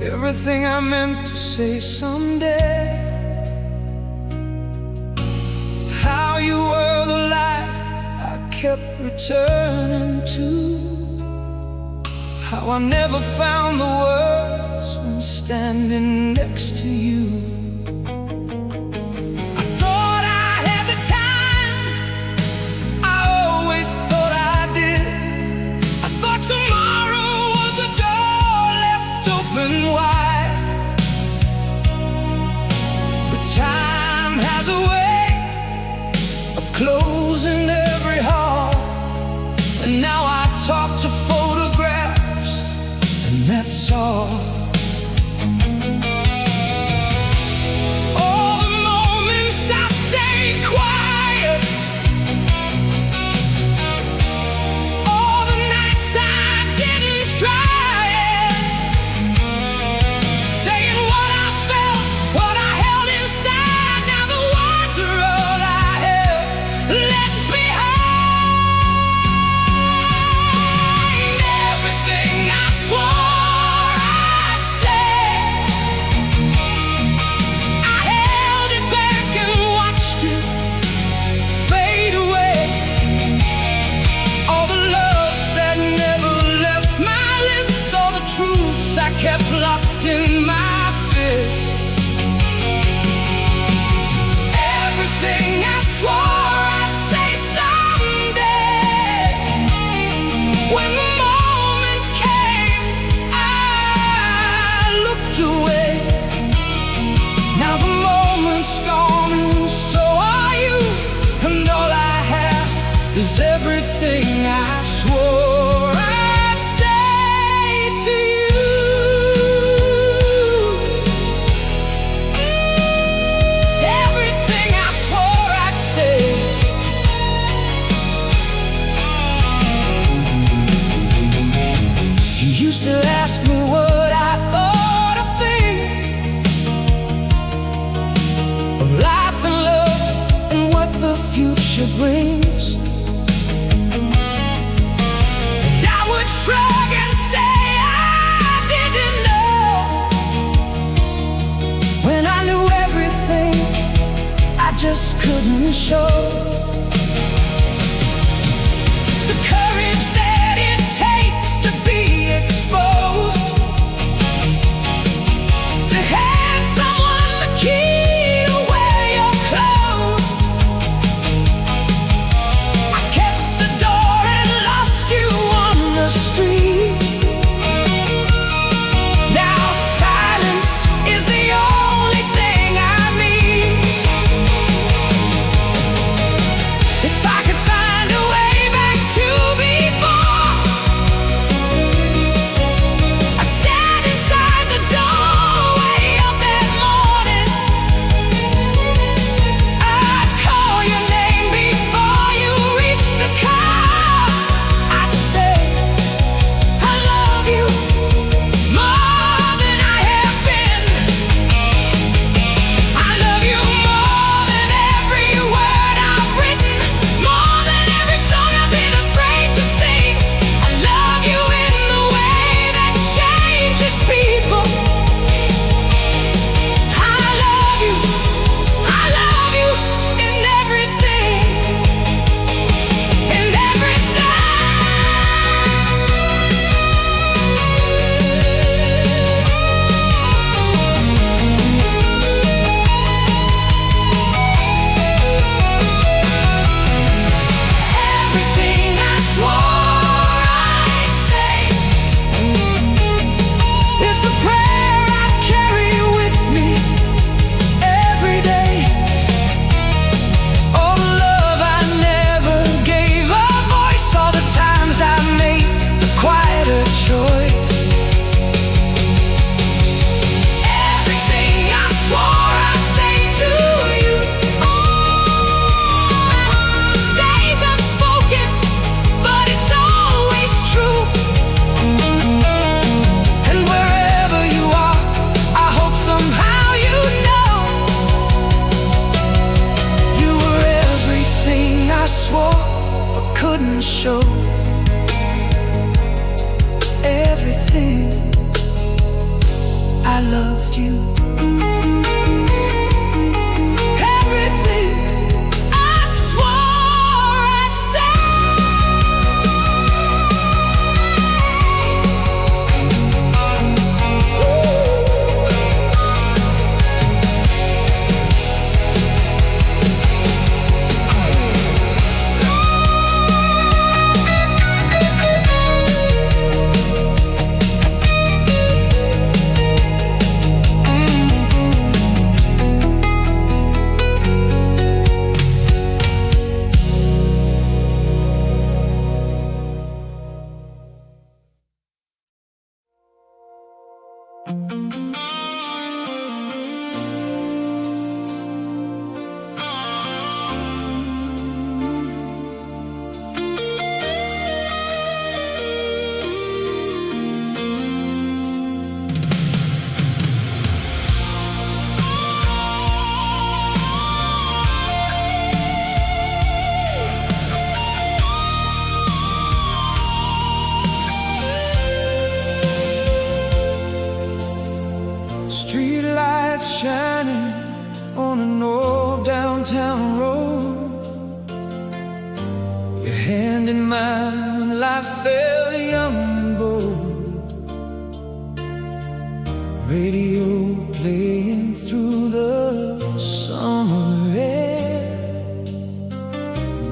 everything I meant to say someday. How you were the light I kept returning to. How I never found the words when standing next to you. I thought I had the time, I always thought I did. I thought tomorrow was a door left open wide. But time has a way of closing every heart, and now I talk to photographs, and that's all. All the moments I stayed quiet, all the nights I didn't try it, saying what I felt, what I held inside. Now the words are all I have left behind. Everything I swore I'd say, I held it back and watched it fade away. All the love that never left my lips, all the truths I kept locked in my fists. Everything I swore I'd say someday. When the moment came, I looked away. Now the moment's gone and so are you, and all I have is everything I swore I'd say to you. Everything I swore I'd say. You used to ask me what I thought of things, of life and love, and what the future brings. And I would shrug and say I didn't know, when I knew everything I just couldn't show. The courage that it takes to be exposed, to hand someone the key to where you're closed. I kept the door and lost you on the street. Now silence is the only thing I need. I loved you. Everything I swore I'd street lights shining on an old downtown road. Your hand in mine when life felt young and bold. Radio playing through the summer air.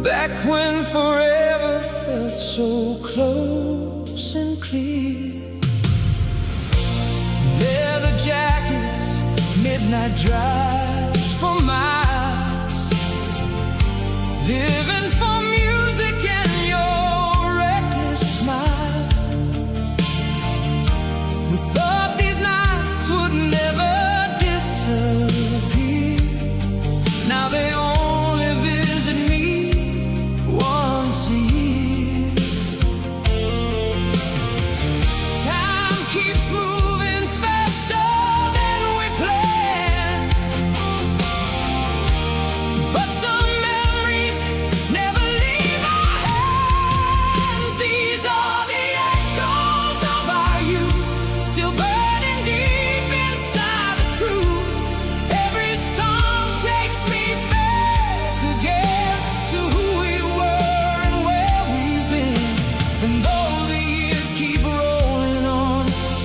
Back when forever felt so close and clear. Leather jackets, midnight drives for miles, living for music and your reckless smile. We thought these nights would never disappear. Now they only visit me once a year. Time keeps moving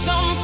some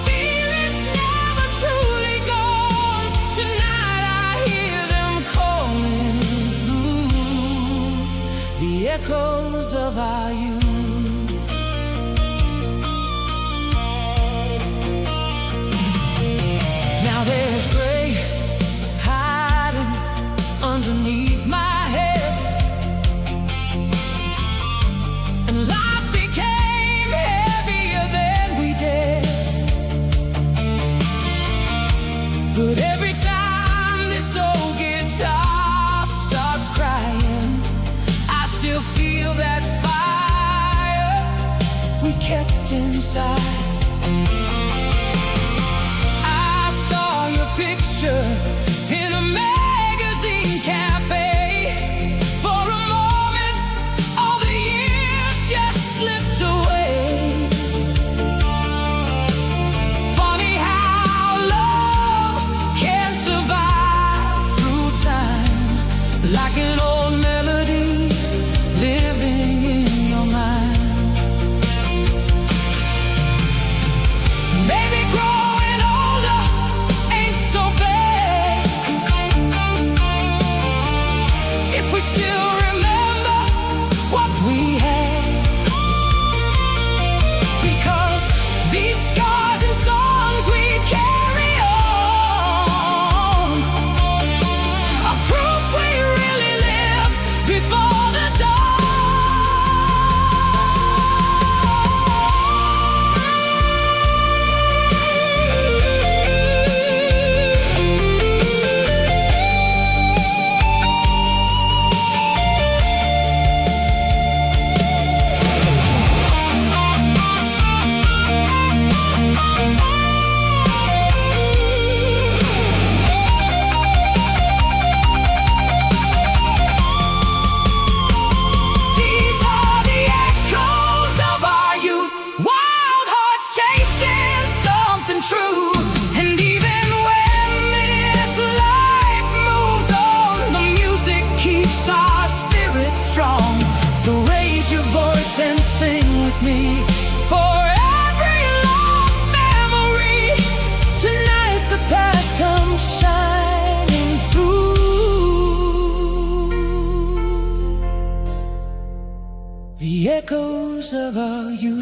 echoes of our youth.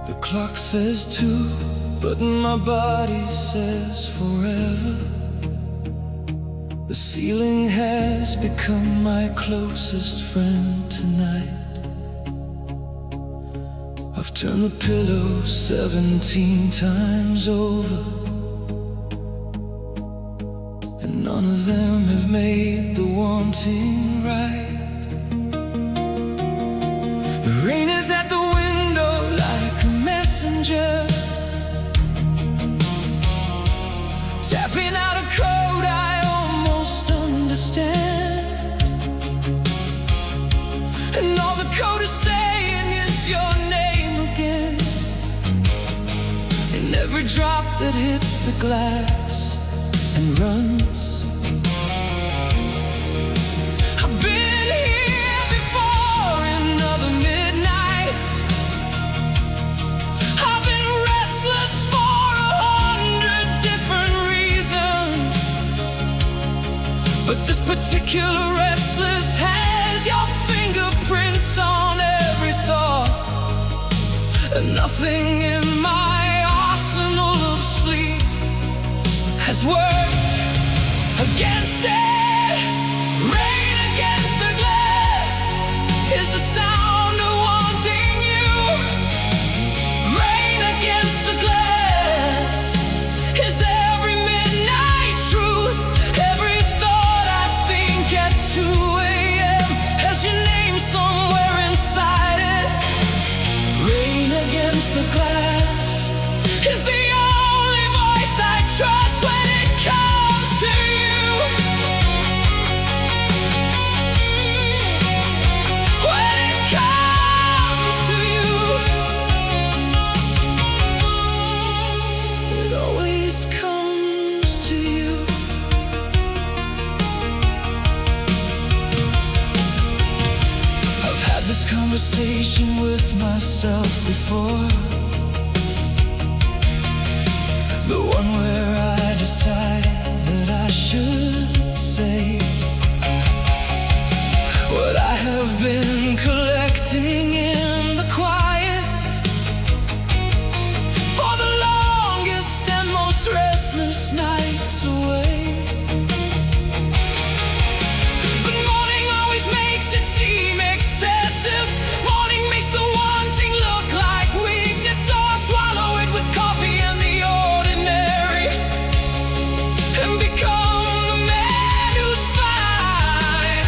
The clock says 2, but my body says forever. The ceiling has become my closest friend tonight. I've turned the pillow 17 times over, and none of them have made the wanting right. The rain is at the window like a messenger, tapping out a code I almost understand. And all the code is saying is your name again, and every drop that hits the glass and runs. But this particular restless has your fingerprints on every thought, and nothing in my arsenal of sleep has worked against it. Rain against the glass is the sound of wanting you. Rain against the glass is every midnight truth. Every 2 a.m. has your name somewhere inside it. Rain against the glass is the only voice I trust when it comes to you. When it comes to you, it always comes to you. This conversation with myself before, the one where I decided that I should say what I have been collecting in the quiet for the longest and most restless nights away. Morning makes the wanting look like weakness, so I swallow it with coffee and the ordinary, and become the man who's fine.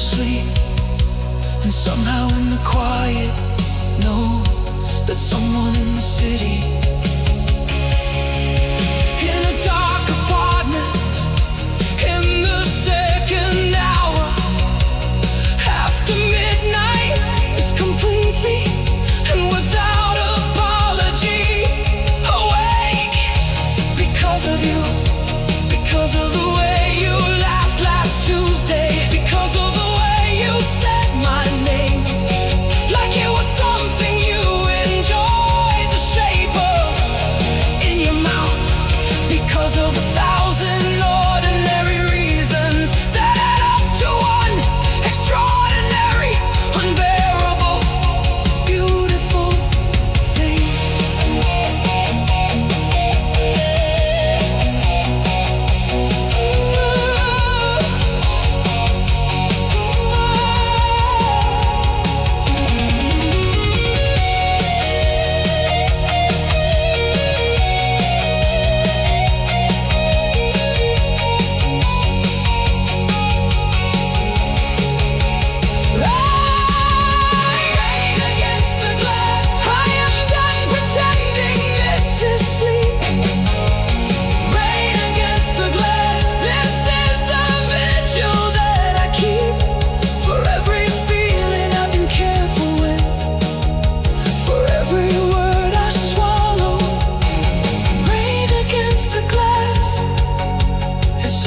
asleep, and somehow in the quiet know that someone in the city, in a dark apartment, in the second hour after midnight, is completely and without apology awake because of you, because of the way you laughed last Tuesday, because of the way you said my name like it was something you enjoyed the shape of in your mouth, because of 1,000 ordinary reasons that add up to one extraordinary, unbearable, beautiful thing.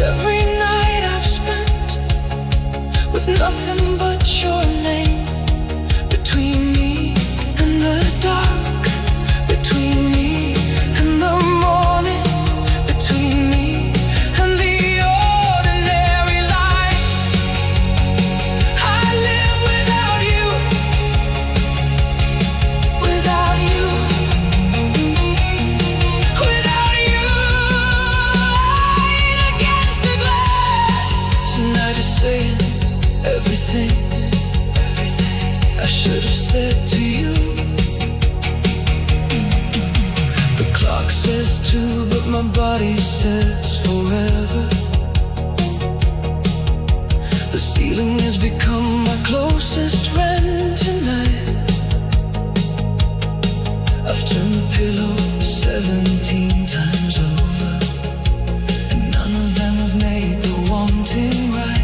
Every night I've spent with nothing but your name between me and the dark, between me and the morning, between me and the ordinary life. I live without you, without you, without you. Tonight is saying everything, everything I should have said to you. The clock says 2, but my body says forever. The ceiling has become my closest friend tonight. I've turned the pillow 17 times over, and none of them have made the wanting right.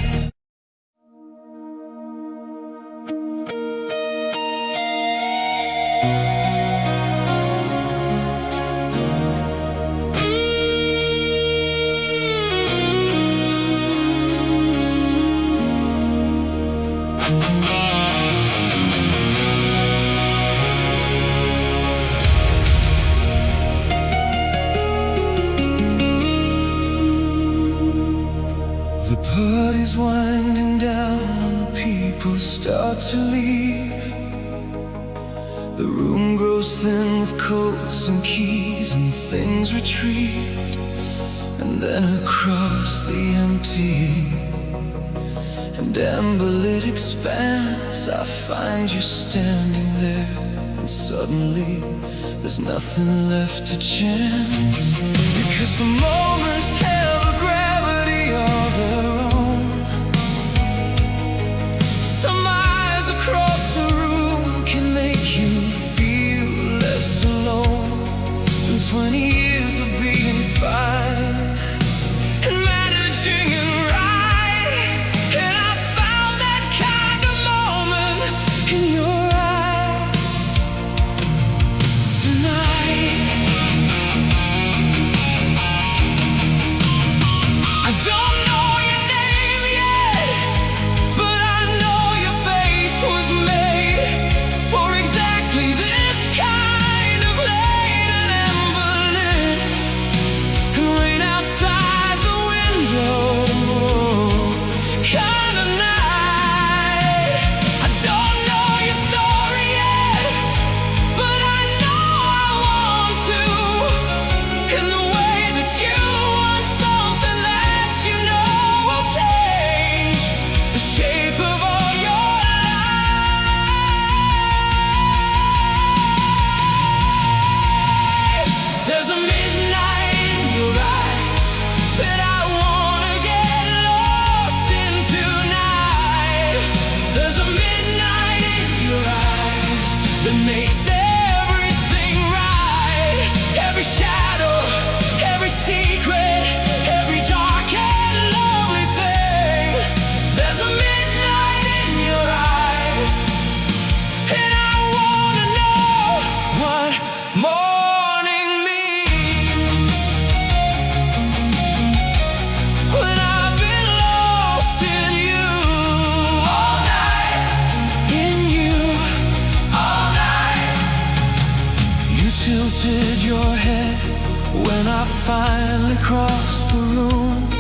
The party's winding down, people start to leave. The room grows thin with coats and keys and things retrieved. And then across the empty and amber-lit expanse, I find you standing there, and suddenly there's nothing left to chance, because the moments held a gravity of their own. Some eyes across the room can make you feel less alone than 20 years of being fine and managing and right. And I found that kind of moment in your eyes tonight. tilted your head when I finally crossed the room,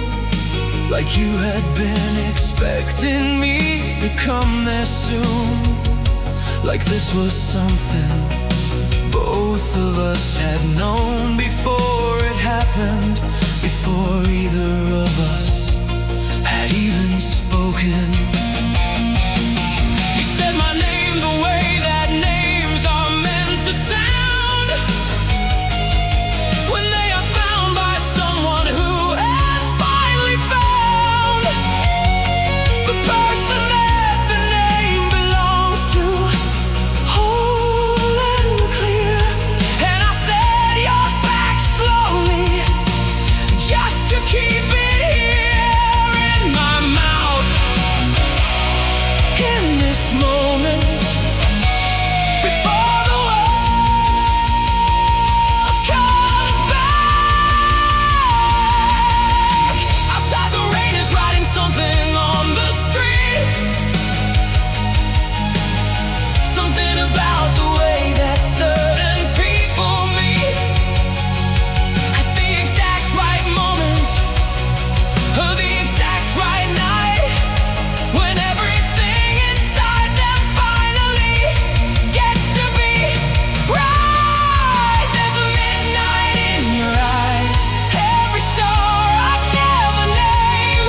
like you had been expecting me to come there soon. Like this was something both of us had known before it happened, before either of us had even spoken. You said my name the way that names are meant to sound, when they are found by someone who has finally found the person that the name belongs to, whole and clear. And I said yours back slowly, just to keep it here in my mouth. In this moment, before the world comes back. Outside the rain is writing something on the street, something about the way that certain people meet at the exact right moment, or the exact right night, when everything inside them finally gets to be right. There's a midnight in your eyes, every star I'd never name.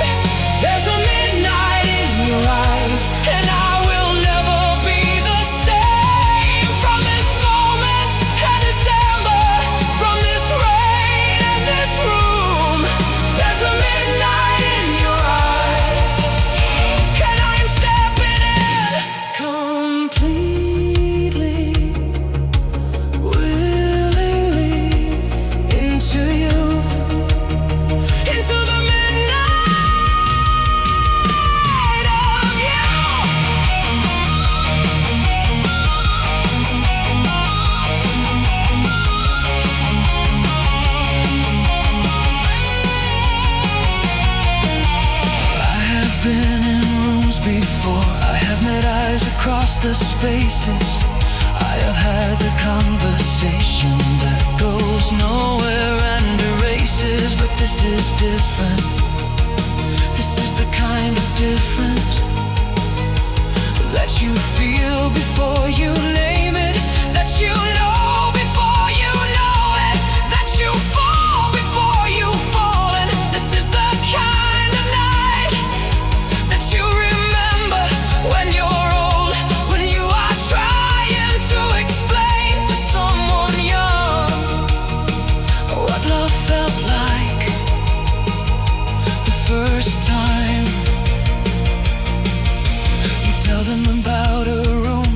There's a midnight in your eyes, and I will never be the same. From this moment and December, from this rain and this room, there's a midnight in your eyes, and I'm stepping in completely, willingly into you, into the midnight of you. I have been in rooms before, I have met eyes across the spaces, I have had the conversation that goes nowhere and erases. But this is different, this is the kind of different that you feel before you name it, that you know before you know it, that you fall before you've fallen. This is the kind of night that you remember when you're old, when you are trying to explain to someone young what love felt like the first time. You tell them about a room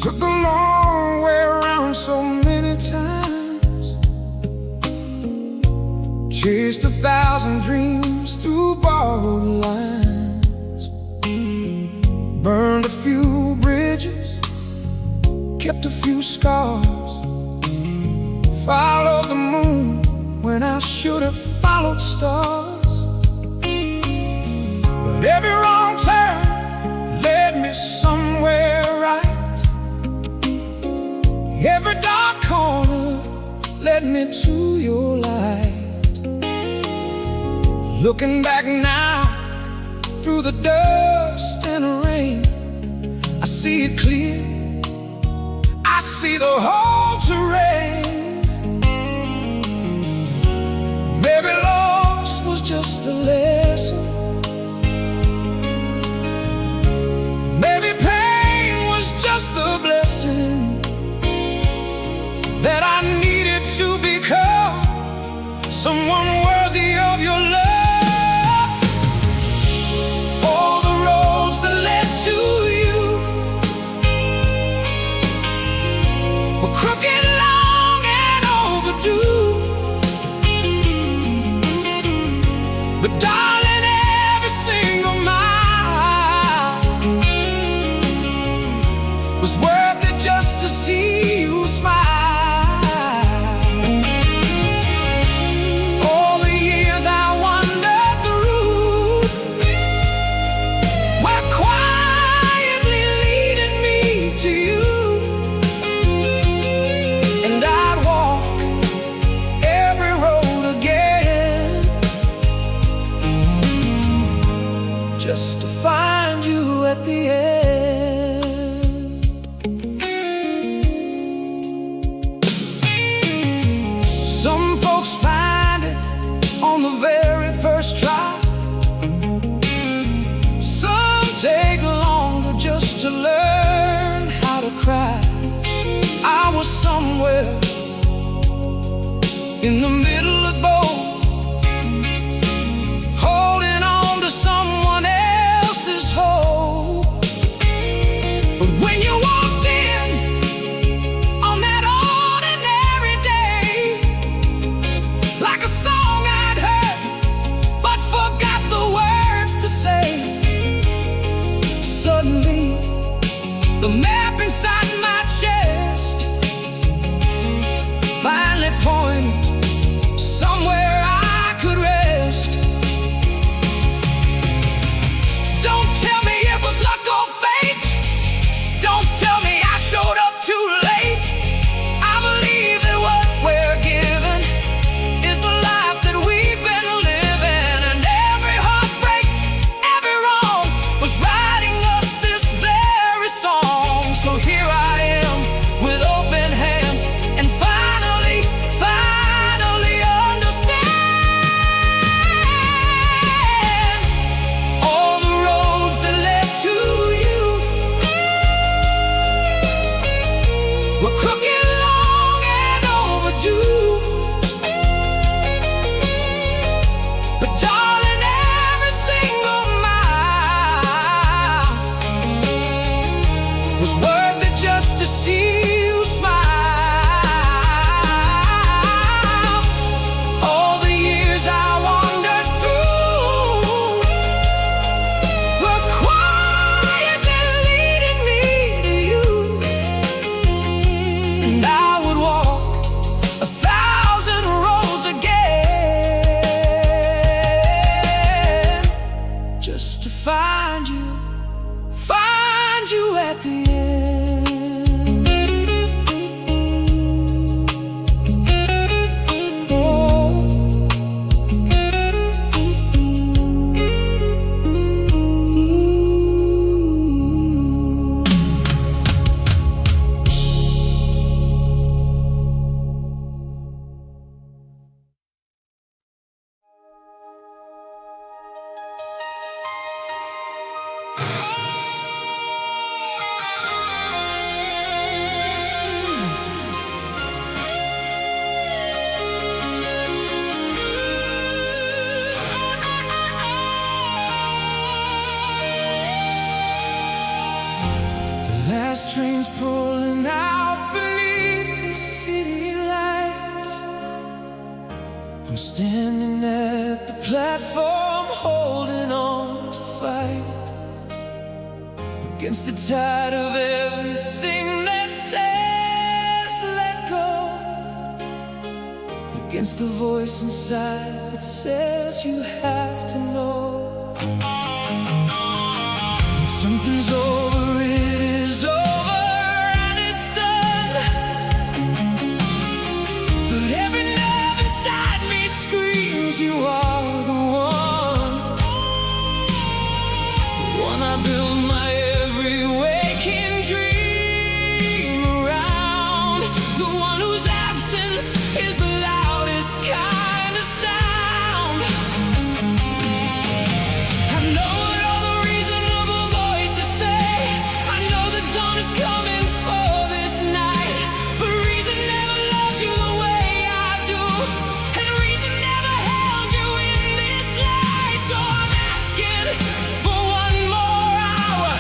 Took the long way around so many times, chased 1,000 dreams through borrowed lines, burned a few bridges, kept a few scars, followed the moon when I should have followed stars. But every wrong turn led me somewhere right. Every dark corner led me to your light. Looking back now, through the dust and the rain, I see it clear, I see the whole terrain. Maybe loss was just a lesson, maybe pain was just the blessing that I needed to become someone worthy of your love. All the roads that led to you were crooked, long, and overdue. But darling, every single mile was worth it just to see you smile. Just to find you at the end. Some folks find it on the very first try. Some take longer just to learn how to cry. I was somewhere in the middle of both, holding on to someone else's hope. But when you walked in on that ordinary day, like a song I'd heard but forgot the words to say, suddenly the map inside my chest finally pointed somewhere I could rest. Don't tell me it was luck or fate. Don't tell me I showed up too late. I believe that what we're given is the life that we've been living. And every heartbreak, every wrong was writing us this very song. So here I am with open hands and finally understand. All the roads that led to you were crooked, long, and overdue. But darling, every single mile was worth it just to see you smile. All the years I wandered through were quietly leading me to you. And I would walk 1,000 roads again just to find you at the end. Fast trains pulling out beneath the city lights. I'm standing at the platform, holding on to fight against the tide of everything that says let go, against the voice inside that says you have to know. When something's over, it is over and it's done. But every nerve inside me screams you are the one I build my every waking dream around, the one whose absence is the loudest kind of sound. I know what all the reasonable voices say, I know the dawn is coming for this night, but reason never loved you the way I do, and reason never held you in this light. So I'm asking for one more hour,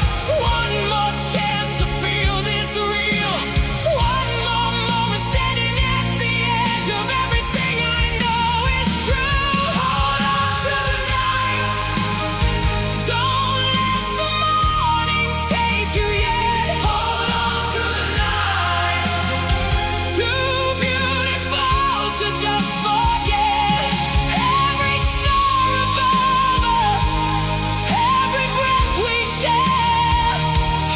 one more chance to feel this real, one more moment standing at the edge of everything I know is true. Hold on to the night, don't let the morning take you yet. Hold on to the night, too beautiful to just forget. Every star above us, every breath we share.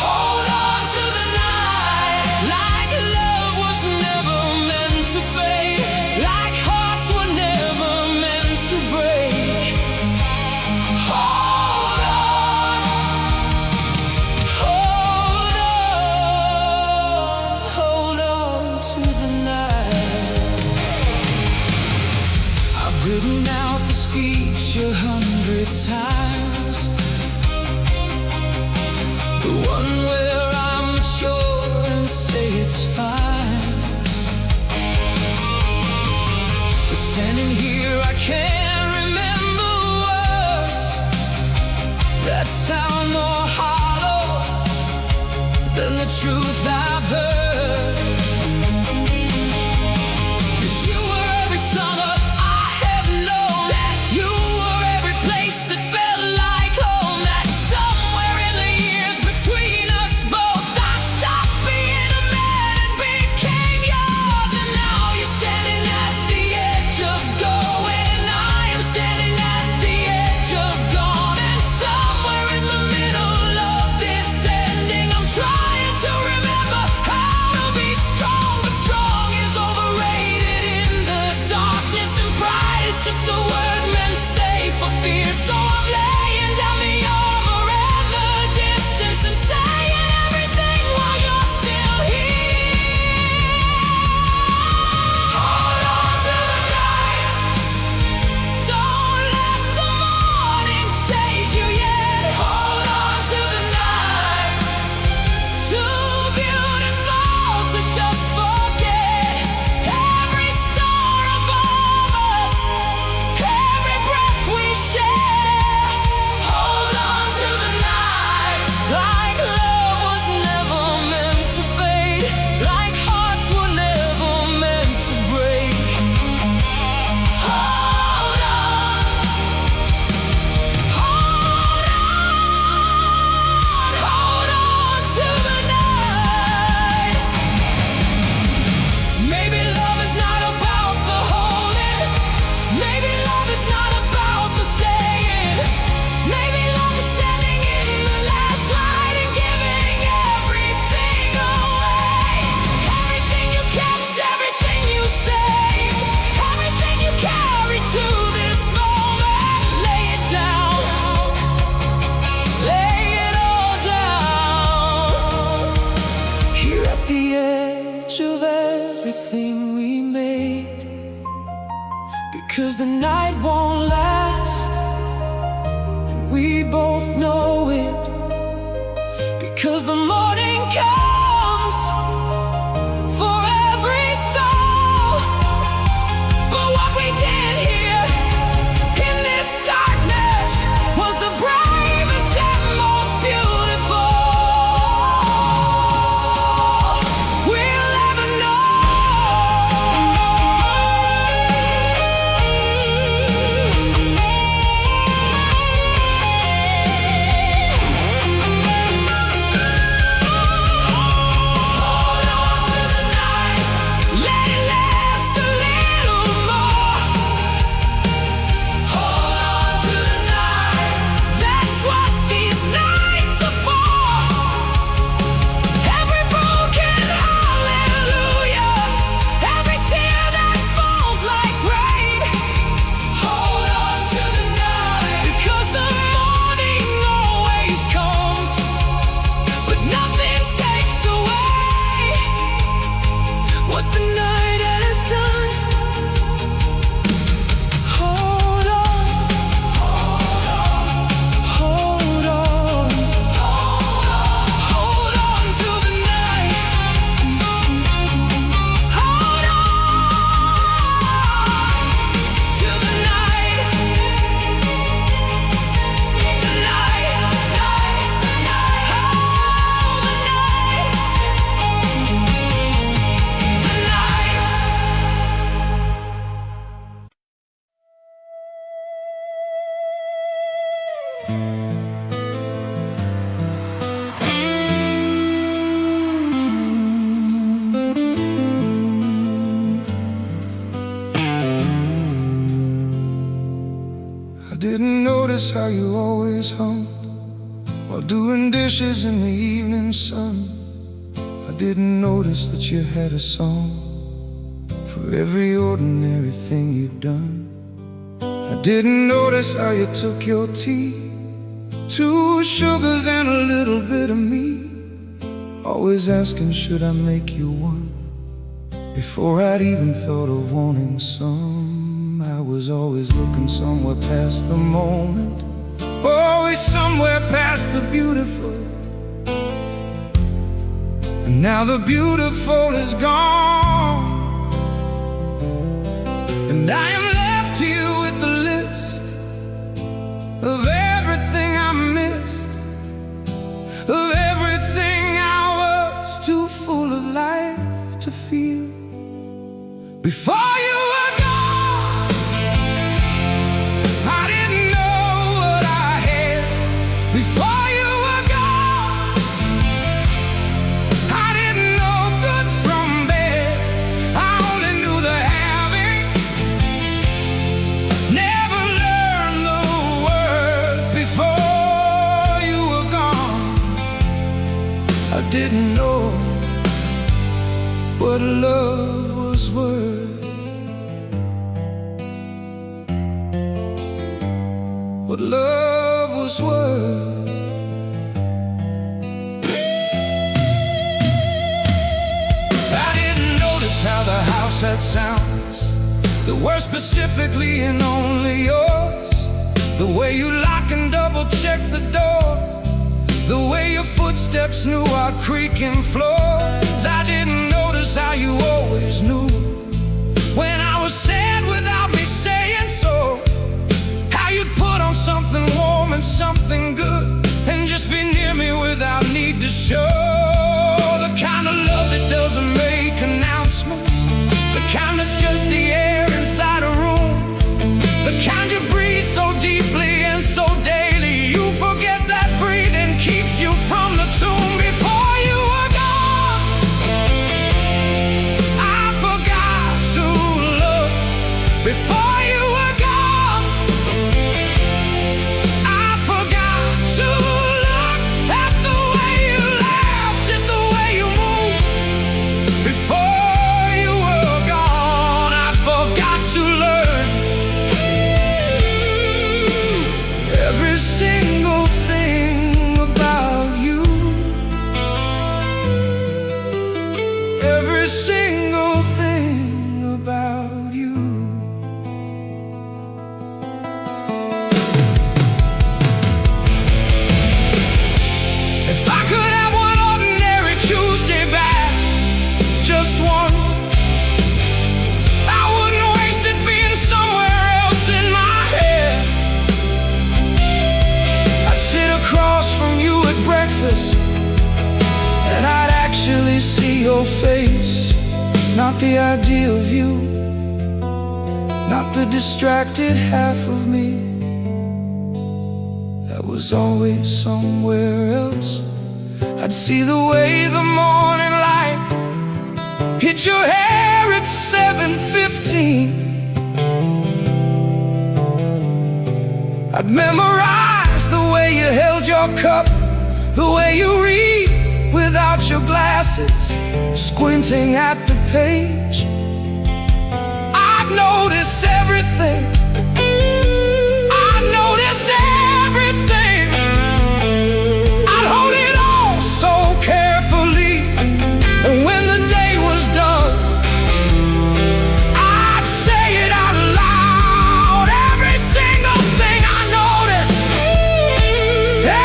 Hold on to the night, like love was never meant to fade, like hearts were never meant to break. Hold on, hold on to the night. I've written out the speech 100 times, the one where I'm mature and say it's fine. But standing here I can't remember words that sound more hollow than the truth I've heard. 'Cause you were every summer I have known, that you were every place that felt like home, that somewhere in the years between us both I stopped being a man and became yours. And now you're standing at the edge of going, and I am standing at the edge of gone, and somewhere in the middle of this ending I'm trying to remember how to be strong. But strong is overrated in the darkness, and pride is just a word meant safe for fear. So I'm laying down the armor and the distance and saying everything while you're still here. Hold on to the night, don't let the morning take you yet. Hold on to the night, too beautiful to just forget. Every star above us, every breath we share. Hold on to the night, like love was never meant to fade, like hearts were never meant to break. Hold on, hold on to the night. Maybe love is not about the holding, maybe love is not about the staying, maybe love is standing in the last light and giving everything away. Everything you kept, everything you saved, everything you carried to this moment. Lay it down, lay it all down. Here at the edge of everything we made, because the night won't last, and we both know it. Because the morning comes for every soul, but what we did here in this darkness was the bravest and most beautiful. notice how you always hummed while doing dishes in the evening sun. I didn't notice that you had a song for every ordinary thing you'd done. I didn't notice how you took your tea, 2 sugars and a little bit of me, always asking should I make you one, before I'd even thought of wanting some. I was always looking somewhere past the moment, always somewhere past the beautiful. And now the beautiful is gone, and I am left here with the list of everything I missed, of everything I was too full of life to feel before you were gone. I didn't know what I had before you were gone. I didn't know good from bad, I only knew the having, never learned the worth before you were gone. I didn't know what love was worth, what love was worth. I didn't notice how the house had sounds that were specifically and only yours, the way you lock and double check the door, the way your footsteps knew our creaking floors. I didn't notice how you always knew when I was sad without me saying so, how you'd put on something warm and something good and just be near me without need to show. The kind of love that doesn't make announcements, the kind that's just the air inside a room, the kind you breathe so deeply and so daily you forget that breathing keeps you from the tomb. Before you were gone, I forgot to look. Before you were gone, I forgot to look at the way you laughed, at the way you moved. Before you were gone, I forgot to learn every single thing about you, every single thing about you. If I could have one ordinary Tuesday back, just one, I wouldn't waste it being somewhere else in my head. I'd sit across from you at breakfast, and I'd actually see your face, not the idea of you, not the distracted half of me that was always somewhere else. I'd see the way the morning light hit your hair at 7:15. I'd memorize the way you held your cup, the way you read without your glasses, squinting at the page. I'd notice everything, I'd notice everything, I'd hold it all so carefully, and when the day was done, I'd say it out loud. Every single thing I noticed,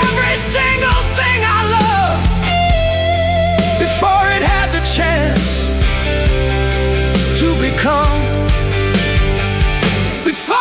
every single thing I loved, before it had the chance to become. Before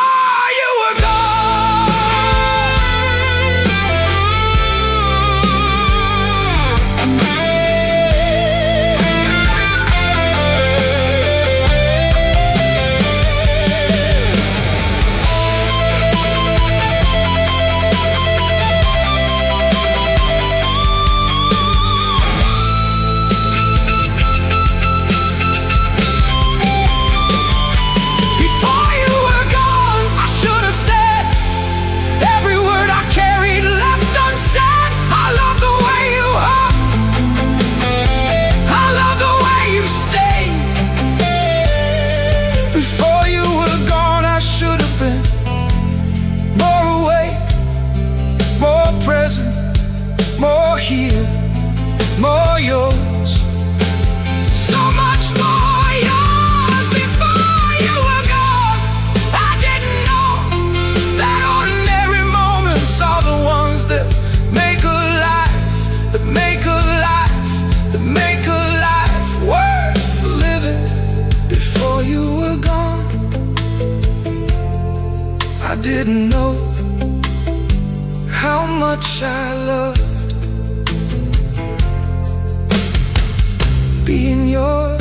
being yours.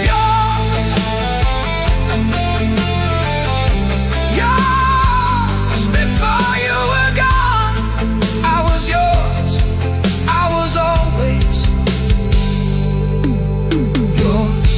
Yours. Yours. Before you were gone, I was yours. I was always yours.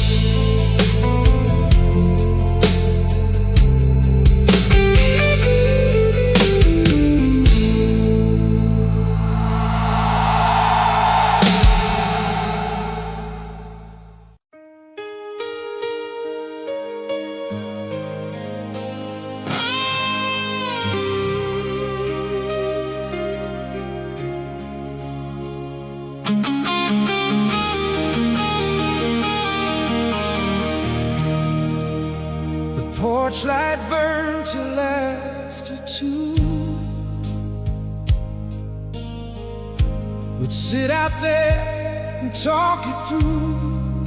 Porch light burned till after 2. We'd sit out there and talk it through,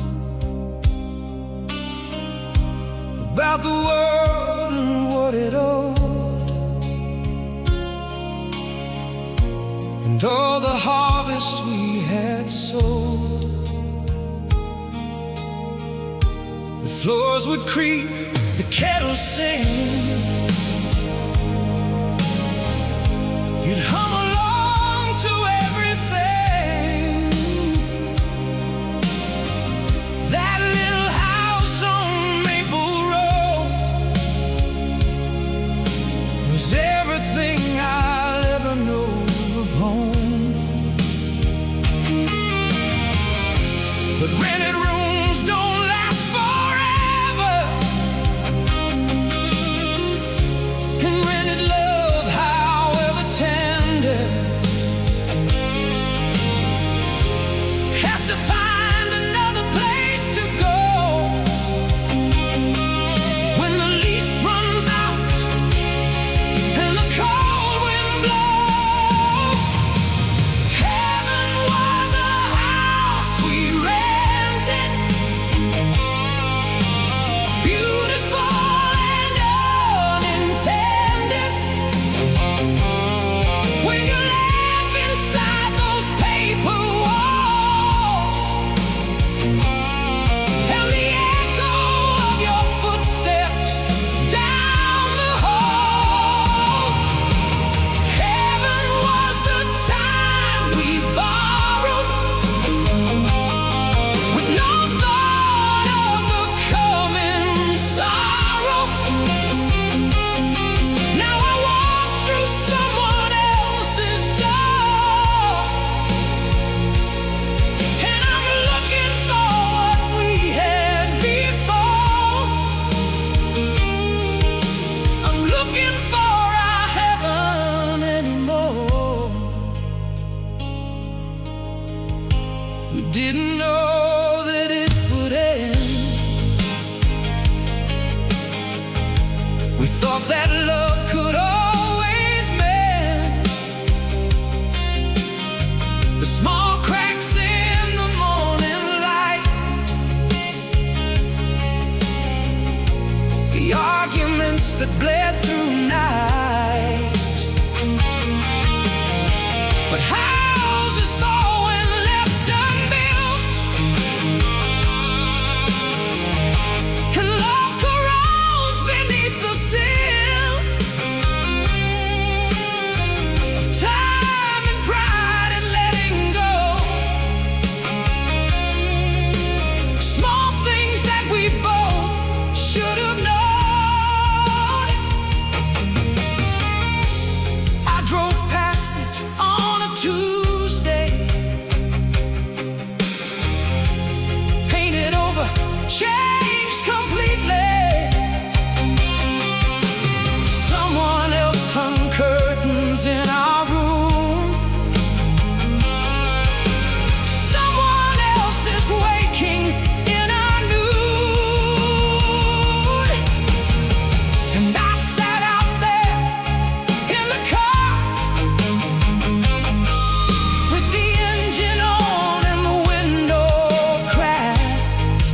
about the world and what it owed, and all the harvest we had sowed. The floors would creak, the kettle sing, you'd hum along to everything. That little house on Maple Road was everything I'll ever know of home. But rented rooms don't last forever, and rented love, however tender, has to find another place to go when the lease runs out and the cold wind blows. Heaven was a house we rented, beautiful and unintended. When you laugh inside those paper walls, and the echo of your footsteps down the hall. Heaven was the time we borrowed, with no thought of the coming sorrow. Now I walk through someone else's door, and I'm looking for what we had before. I'm looking for our heaven anymore. We didn't know that it would end. We thought that love could always mend the small cracks in the morning light, the arguments that bled through night. But houses fall when left unbuilt, and love corrodes beneath the sill of time and pride and letting go. Small things that we both should have known. I drove past it on a Tuesday, painted over, changed completely. Someone else hung curtains in our room. Someone else is waking in our nude. And I sat out there in the car with the engine on and the window cracked.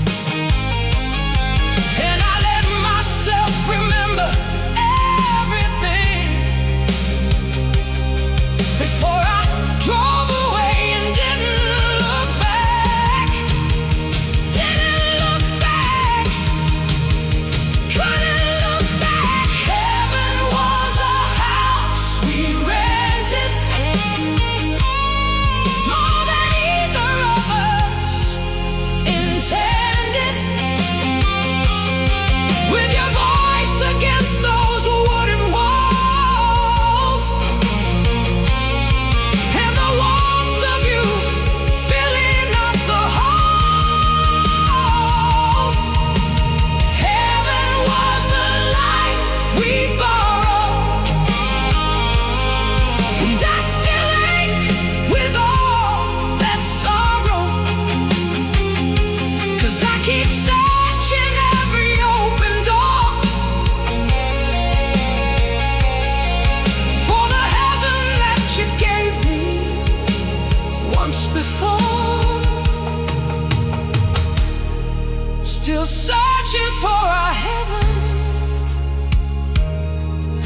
searching for our heaven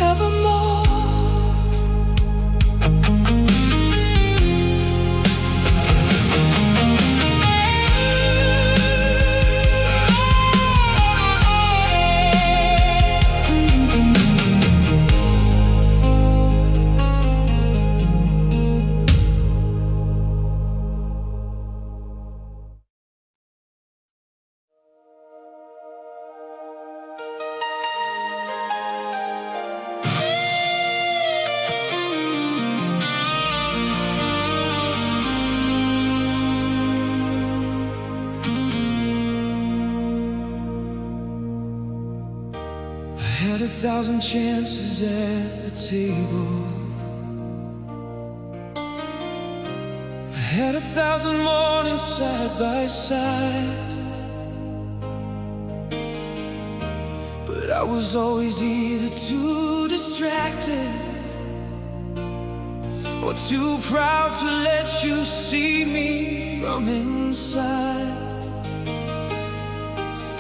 evermore. I had 1,000 chances at the table. I had 1,000 mornings side by side, but I was always either too distracted or too proud to let you see me from inside.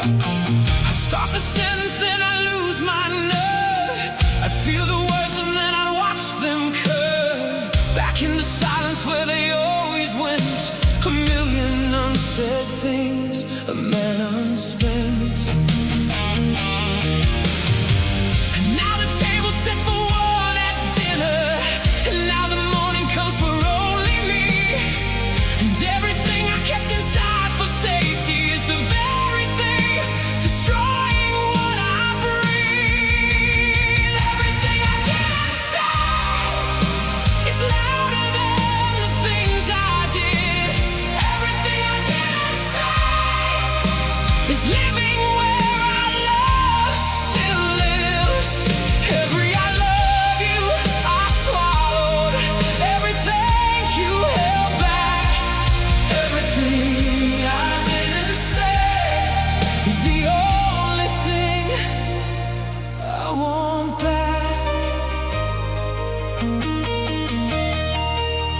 I'd start the sentence, then I'd lose my nerve. I'd feel the words and then I'd watch them curve back into silence where they always went. A million unsaid things, a man unspent. And now the table's set for one at dinner, and now the morning comes for only me. And everything I kept inside for safety is the very thing destroying what I breathe. Everything I did and say is louder than the things I did. Everything I did and say is living where our love still lives. Every I love you I swallowed, everything you held back. Everything I didn't say is the only thing I want back.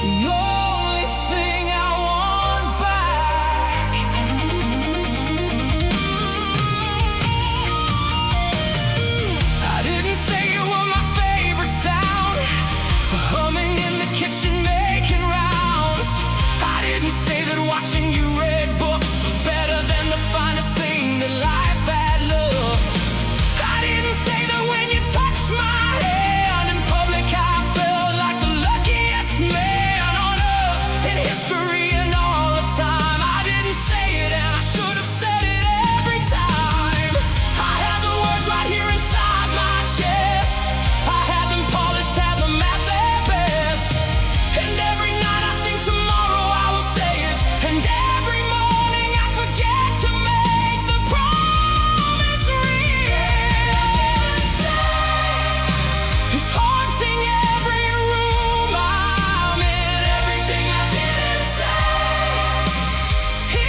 The only thing I want back. I didn't say you were my favorite sound, humming in the kitchen making rounds. I didn't say that watching you read books was better than the finest thing that life had looked. I didn't say that when you touched my hand in public I felt like the luckiest man on earth in history and all of time. I didn't say it and I should have said it every time. I had the words right here inside my chest. I had them polished, had them at their best. And every night I think tomorrow I will say it, and every morning I forget to make the promise real. It's haunting every room I'm in. Everything I didn't say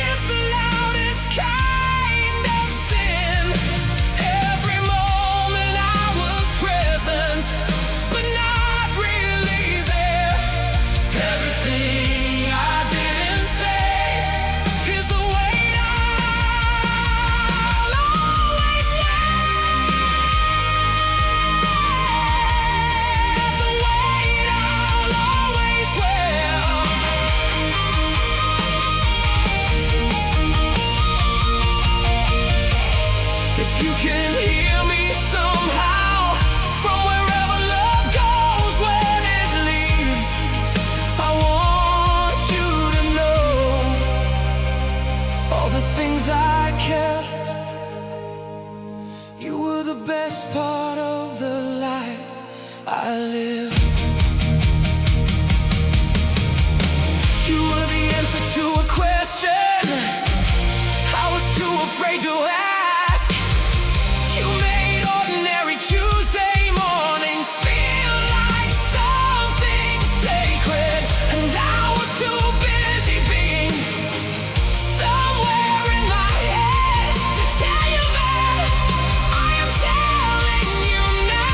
is the loudest kind of sin. Every moment I was present, but not really there. Everything I didn't say is the weight I'll always wear. The weight I'll always wear. If you can hear me somehow, from wherever love goes when it leaves, I want you to know all the things I kept. You were the best part of the life I lived. You were the answer to a question I was too afraid to ask. You made ordinary Tuesday mornings feel like something sacred, and I was too busy being somewhere in my head to tell you that I am telling you now.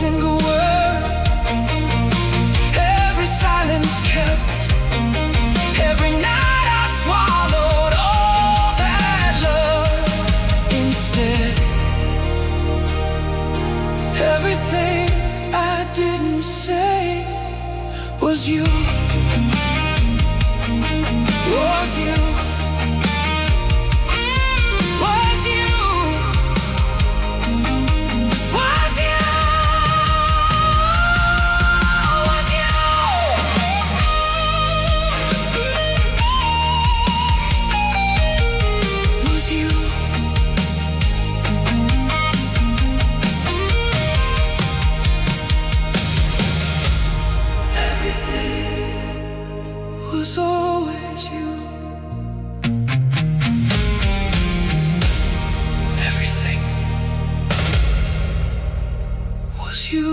single word, every silence kept, every night I swallowed all that love instead. Everything I didn't say was you, was you, was you, was you, was you. Was you. Was always you. Everything was you.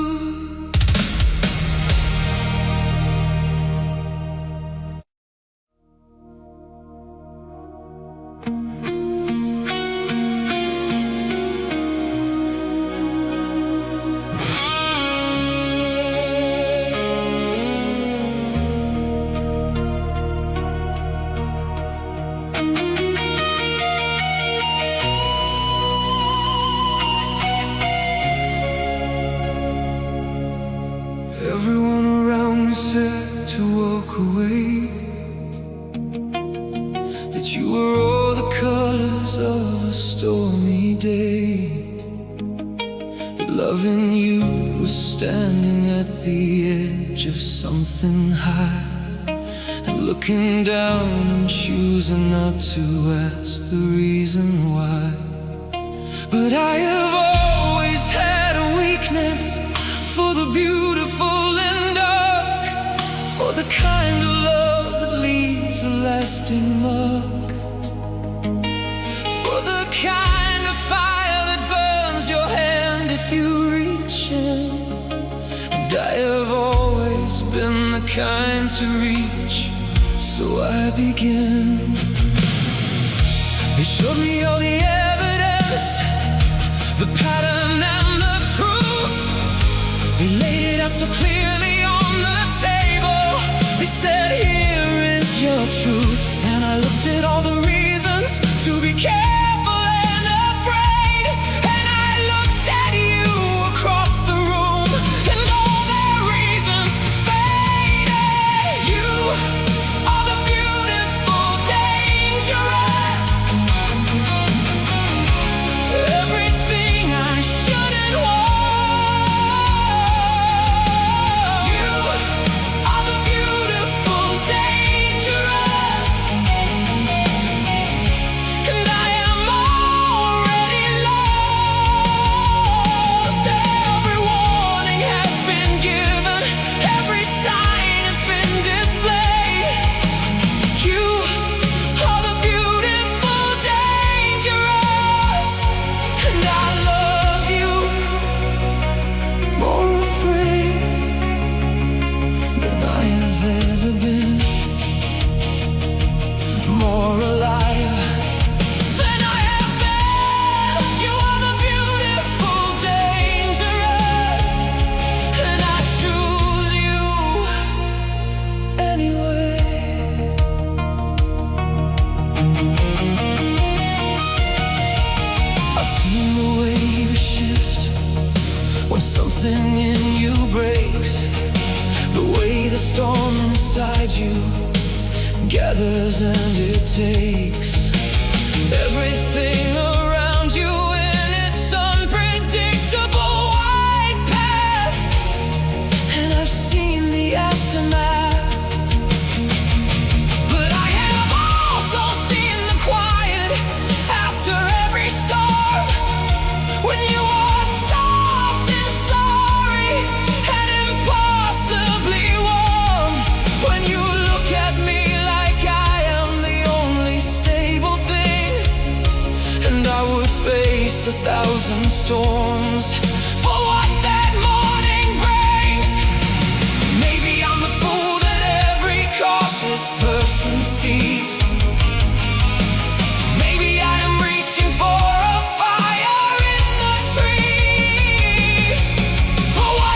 Everyone around me said to walk away, that you were all the colors of a stormy day, that loving you was standing at the edge of something high, and looking down and choosing not to ask the reason why. But I have always had a weakness for the beautiful and dark, for the kind of love that leaves a lasting mark, for the kind of fire that burns your hand if you reach in. And I have always been the kind to reach, so I begin. They showed me all the evidence, the pattern and the proof. They laid it out so clearly on the table. They said, here is your truth. And I looked at all the reasons to be careful and afraid, and I looked at you across the room, and all their reasons faded. You are the beautiful, dangerous, everything I shouldn't want. Something in you breaks, the way the storm inside you gathers and it takes everything around you in its unpredictable wide path. And I've seen the aftermath, but I have also seen the quiet after every storm, when you are face 1,000 storms for what that morning brings. Maybe I'm the fool that every cautious person sees. Maybe I am reaching for a fire in the trees. For what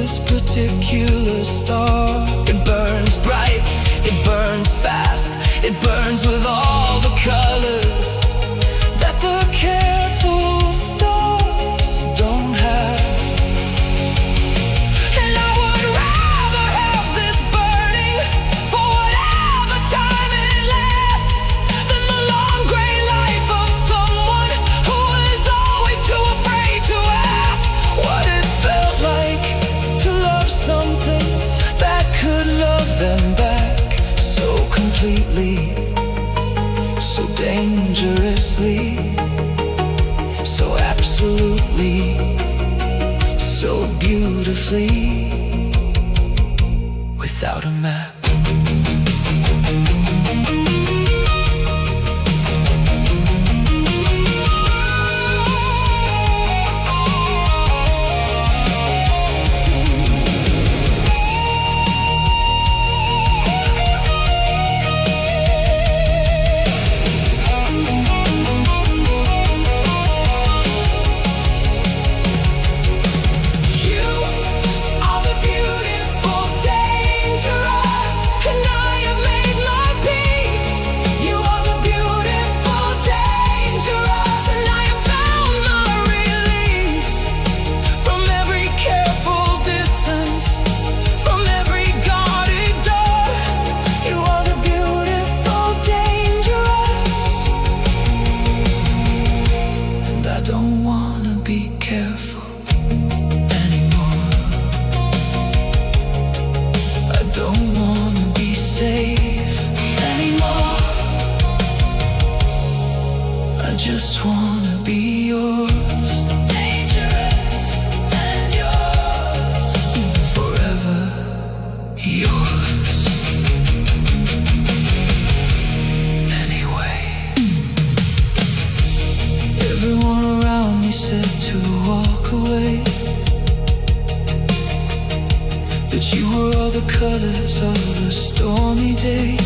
this particular star. It burns bright, it burns fast, it burns with all the colors that the careful stars don't have. And I would rather have this burning for whatever time it lasts than the long gray life of someone who is always too afraid to ask what it felt like to love something that could love them back so completely, so dangerously, so absolutely, so beautifully, without a map. I don't wanna be careful anymore. I don't wanna be safe anymore. I just wanna be yours, dangerous and yours, forever yours. Anyway, everyone around me said to walk away, that you were all the colors of a stormy day,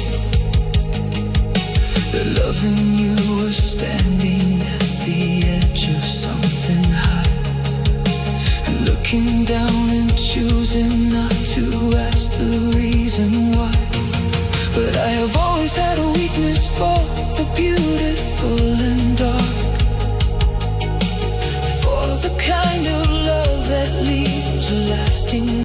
that loving you was standing at the edge of something high, and looking down and choosing not to ask the reason why. But I have always had a weakness for the beautiful and dark, the kind of love that leaves a lasting